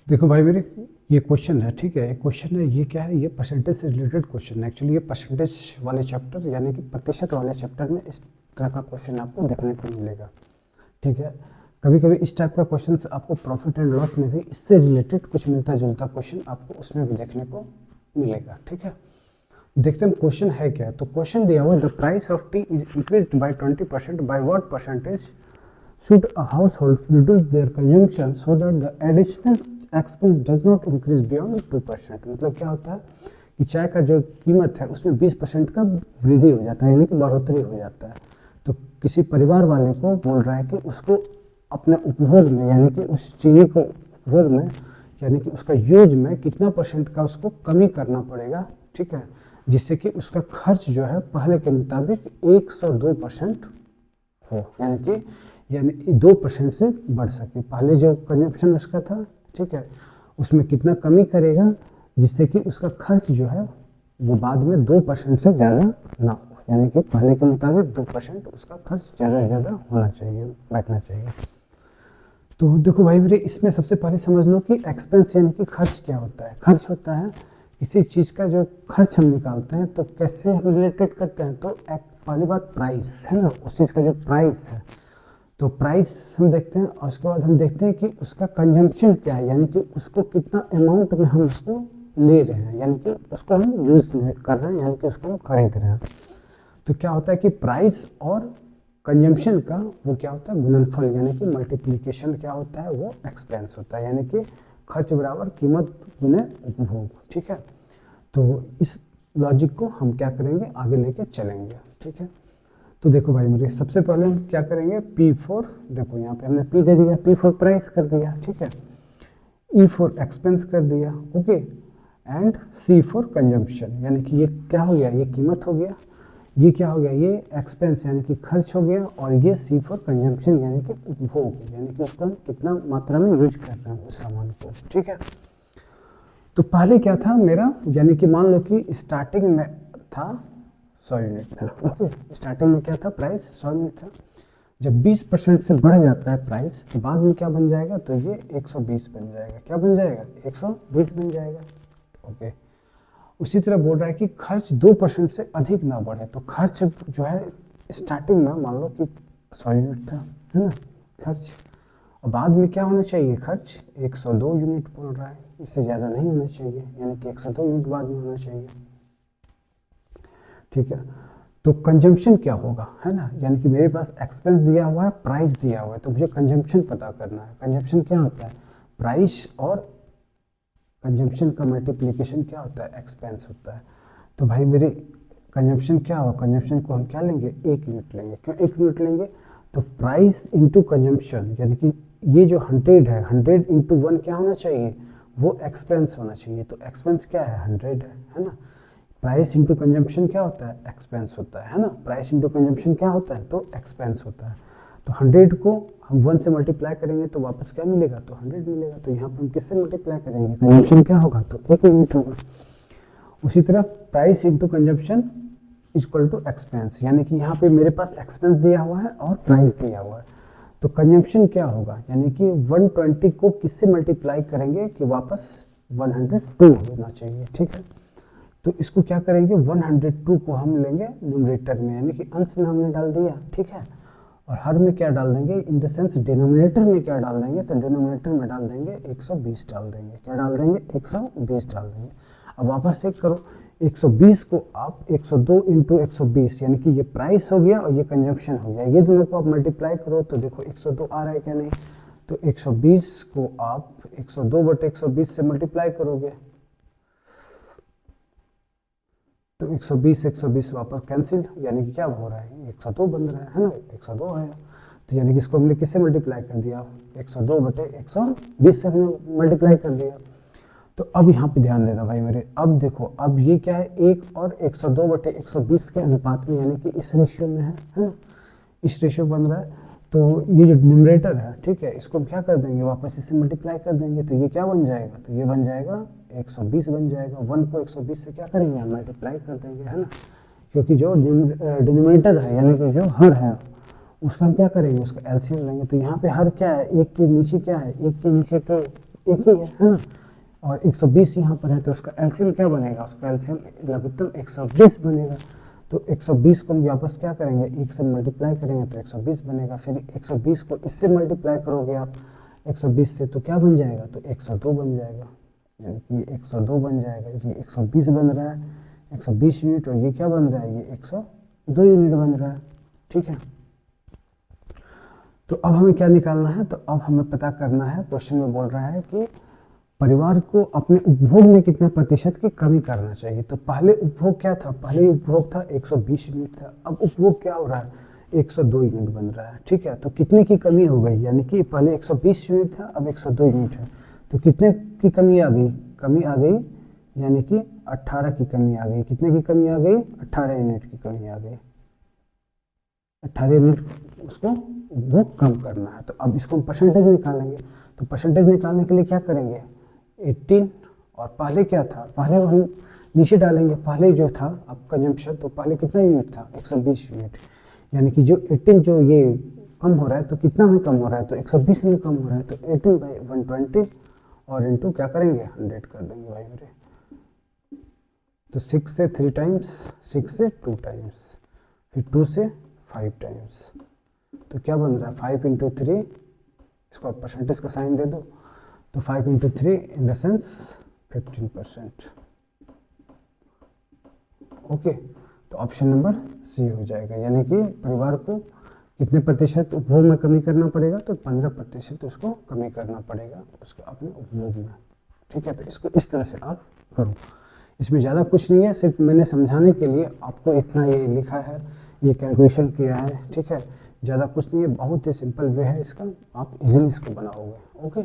देखो भाई मेरे, ये क्वेश्चन है, ठीक है, क्वेश्चन है, ये क्या है, ये परसेंटेज से रिलेटेड क्वेश्चन है। एक्चुअली ये परसेंटेज वाले चैप्टर यानी कि प्रतिशत वाले चैप्टर में इस तरह का क्वेश्चन आपको देखने को मिलेगा, ठीक है। कभी कभी इस टाइप का क्वेश्चन आपको प्रॉफिट एंड लॉस में भी इससे रिलेटेड कुछ मिलता जुलता क्वेश्चन आपको उसमें भी देखने को मिलेगा, ठीक है। देखते हैं क्वेश्चन है क्या। तो क्वेश्चन दिया हुआ, the price of T is increased by 20% by what percentage should a household reduce their consumption so that the additional expense does not increase beyond 2%। मतलब क्या होता है कि चाय का जो कीमत है उसमें 20% का वृद्धि हो जाता है, यानी कि बढ़ोतरी हो जाता है। तो किसी परिवार वाले को बोल रहा है कि उसको अपने उपभोग में यानी कि उस चीनी को उपभोग में यानी कि उसका यूज में कितना परसेंट का उसको कमी करना पड़ेगा, ठीक है, जिससे कि उसका खर्च जो है पहले के मुताबिक 102% हो, यानी 2% से बढ़ सके। पहले जो कंजप्शन उसका था, ठीक है, उसमें कितना कमी करेगा जिससे कि उसका खर्च जो है वो बाद में 2% से ज़्यादा ना हो, यानी कि पहले के मुताबिक 2% उसका खर्च ज़्यादा से ज़्यादा होना चाहिए, बैठना चाहिए। तो देखो भाई मेरे, इसमें सबसे पहले समझ लो कि एक्सपेंस यानी कि खर्च क्या होता है। खर्च होता है किसी चीज़ का जो खर्च हम निकालते हैं, तो कैसे हम रिलेटेड करते हैं, तो पहली बात प्राइस है ना, उस चीज़ का जो प्राइस है, तो प्राइस हम देखते हैं और उसके बाद हम देखते हैं कि उसका कंजम्पशन क्या है, यानी कि उसको कितना अमाउंट में हम उसको ले रहे हैं, यानी कि उसको हम यूज कर रहे हैं, यानी कि उसको हम खरीद रहे हैं। तो क्या होता है कि प्राइस और कंजम्पशन का वो क्या होता है, गुणनफल यानी कि मल्टीप्लिकेशन क्या होता है, वो एक्सपेंस होता है, यानी कि खर्च बराबर कीमत गुने उपभोग, ठीक है। तो इस लॉजिक को हम क्या करेंगे, आगे लेके चलेंगे, ठीक है। तो देखो भाई मेरे, सबसे पहले हम क्या करेंगे, P4, देखो यहाँ पे हमने P दे दिया, P4 प्राइस कर दिया, ठीक है, E4 एक्सपेंस कर दिया, ओके, एंड C4 कंजम्पशन, यानी कि ये क्या हो गया, ये कीमत हो गया, ये क्या हो गया, ये एक्सपेंस यानी कि खर्च हो गया, और ये C4 कंजम्पशन यानी कि उपभोग, यानी कि उसको हम कितना मात्रा में यूज कर रहे हैं उस सामान को, ठीक है। तो पहले क्या था मेरा, यानी कि मान लो कि स्टार्टिंग में था 100 यूनिट था, ओके, स्टार्टिंग में क्या था, प्राइस 100 यूनिट था। जब 20% से बढ़ जाता है प्राइस, तो बाद में क्या बन जाएगा, तो ये 120 बन जाएगा, क्या बन जाएगा, 120 बन जाएगा, ओके। उसी तरह बोल रहा है कि खर्च 2% से अधिक ना बढ़े, तो खर्च जो है स्टार्टिंग में मान लो कि 100 यूनिट था, है ना, खर्च, और बाद में क्या होना चाहिए, खर्च 102 यूनिट बोल रहा है, इससे ज़्यादा नहीं होना चाहिए, यानी कि 102 यूनिट बाद में होना चाहिए, ठीक है। तो कंजम्पशन क्या होगा, है ना, यानी कि मेरे पास एक्सपेंस दिया हुआ है, प्राइस दिया हुआ है, तो मुझे कंजम्पशन पता करना है। कंजम्पशन क्या होता है, प्राइस और कंजम्पशन का मल्टीप्लिकेशन क्या होता है, एक्सपेंस होता है। तो भाई मेरे कंजम्पशन क्या होगा, कंजम्पशन को हम क्या लेंगे, 1 यूनिट लेंगे। क्यों 1 यूनिट लेंगे, तो प्राइस इंटू कंजम्पशन, यानी कि ये जो 100 है, 100 इंटू 1 क्या होना चाहिए, वो एक्सपेंस होना चाहिए। तो एक्सपेंस क्या है, 100 है ना। प्राइस इंटू कंजम्पशन क्या होता है, एक्सपेंस होता है ना। प्राइस इंटू कंजम्पशन क्या होता है, तो एक्सपेंस होता है। तो 100 को हम 1 से मल्टीप्लाई करेंगे तो वापस क्या मिलेगा, तो 100 मिलेगा। तो यहाँ पर हम किससे मल्टीप्लाई करेंगे, कंजम्पशन क्या होगा, तो 1 यूनिट होगा। उसी तरह price into consumption equal to expense, यानी कि यहाँ पे मेरे पास एक्सपेंस दिया हुआ है और प्राइस दिया हुआ है। तो कंजम्पशन क्या होगा, यानी कि 120 को किससे मल्टीप्लाई करेंगे कि वापस 102 होना चाहिए, ठीक है। तो इसको क्या करेंगे, 102 को हम लेंगे न्यूमरेटर में, यानी कि अंश में हमने डाल दिया, ठीक है। और हर में क्या डाल देंगे, इन द सेंस डिनोमिनेटर में क्या डाल देंगे, तो डिनोमिनेटर में डाल देंगे 120 डाल देंगे, क्या डाल देंगे, 120 डाल देंगे। अब वापस चेक करो, 120 को आप 102 इंटू 120, यानी कि ये प्राइस हो गया और ये कंजम्पशन हो गया, ये दोनों को आप मल्टीप्लाई करो तो देखो 102 आ रहा है क्या नहीं। तो 120 को आप 102 बटे 120 से मल्टीप्लाई करोगे तो 120 वापस कैंसिल, यानी कि क्या हो रहा है, 102 बन रहा है ना, 102 आया। तो यानी कि इसको हमने किससे मल्टीप्लाई कर दिया, 102 बटे 120 से हमने मल्टीप्लाई कर दिया। तो अब यहाँ पे ध्यान देना भाई मेरे, अब देखो, अब ये क्या है, 1 और 102 बटे 120 के अनुपात में, यानी कि इस रेशियो में है ना, इस रेशियो बन रहा है। तो ये जो न्यूमरेटर है, ठीक है, इसको हम क्या कर देंगे, वापस इससे मल्टीप्लाई कर देंगे, तो ये क्या बन जाएगा, तो ये बन जाएगा 120 बन जाएगा। 1 को 120 से क्या करेंगे, हम मल्टीप्लाई कर देंगे, है ना, क्योंकि जो डिनोमिनेटर है यानी कि जो हर है उसका हम क्या करेंगे, उसका एलसीएम लेंगे। तो यहाँ पे हर क्या है, 1 के नीचे क्या है, 1 के नीचे तो एक ही है ना। और 120 यहाँ पर है तो उसका एलसीएम क्या बनेगा, उसका एलसीएम लघुत्तम 120 बनेगा। तो 120 को हम वापस क्या करेंगे, 1 से मल्टीप्लाई करेंगे तो 120 बनेगा। फिर 120 को इससे मल्टीप्लाई करोगे आप 120 से तो क्या बन जाएगा, तो 102 बन जाएगा, यानी कि 102 बन जाएगा। ये 120 बन रहा है 120 यूनिट, और ये क्या बन रहा है, ये 102 यूनिट बन रहा है। ठीक है, तो अब हमें क्या निकालना है, तो अब हमें पता करना है, क्वेश्चन में बोल रहा है कि परिवार को अपने उपभोग में कितने प्रतिशत की कमी करना चाहिए। तो पहले उपभोग क्या था, पहले उपभोग था 120 यूनिट था, अब उपभोग क्या हो रहा है, 102 यूनिट बन रहा है। ठीक है, तो कितने की कमी हो गई, यानी कि पहले 120 यूनिट था अब 102 यूनिट है, तो कितने की कमी आ गई, कमी आ गई, यानी कि 18 की कमी आ गई। कितने की कमी आ गई, 18 यूनिट की कमी आ गई। 18 यूनिट उसको वो कम करना है। तो अब इसको हम परसेंटेज निकालेंगे, तो परसेंटेज निकालने के लिए क्या करेंगे, 18, और पहले क्या था, पहले हम नीचे डालेंगे, पहले जो था अब कंजम्पशन, तो पहले कितना यूनिट था, 120 यूनिट, यानी कि जो 18 जो ये कम हो रहा है तो कितना में कम हो रहा है, तो 120 में कम हो रहा है, तो 18/120 और इंटू क्या करेंगे 100 कर देंगे भाई मेरे। तो 6 से 3 टाइम्स, 6 से 2 टाइम्स, फिर 2 से 5 टाइम्स, तो क्या बन रहा है 5 × 3, इसको आप परसेंटेज का साइन दे दो, तो 5 × 3 इन द सेंस 15%। ओके, तो ऑप्शन नंबर सी हो जाएगा, यानी कि परिवार को कितने प्रतिशत उपभोग में कमी करना पड़ेगा, तो 15% उसको कमी करना पड़ेगा उसके अपने उपभोग में। ठीक है, तो इसको इस तरह से आप करो, इसमें ज़्यादा कुछ नहीं है, सिर्फ मैंने समझाने के लिए आपको इतना ये लिखा है, ये कैलकुलेशन किया है। ठीक है, ज़्यादा कुछ नहीं है, बहुत ही सिंपल वे है इसका, आप इजीली इसको बनाओगे। ओके।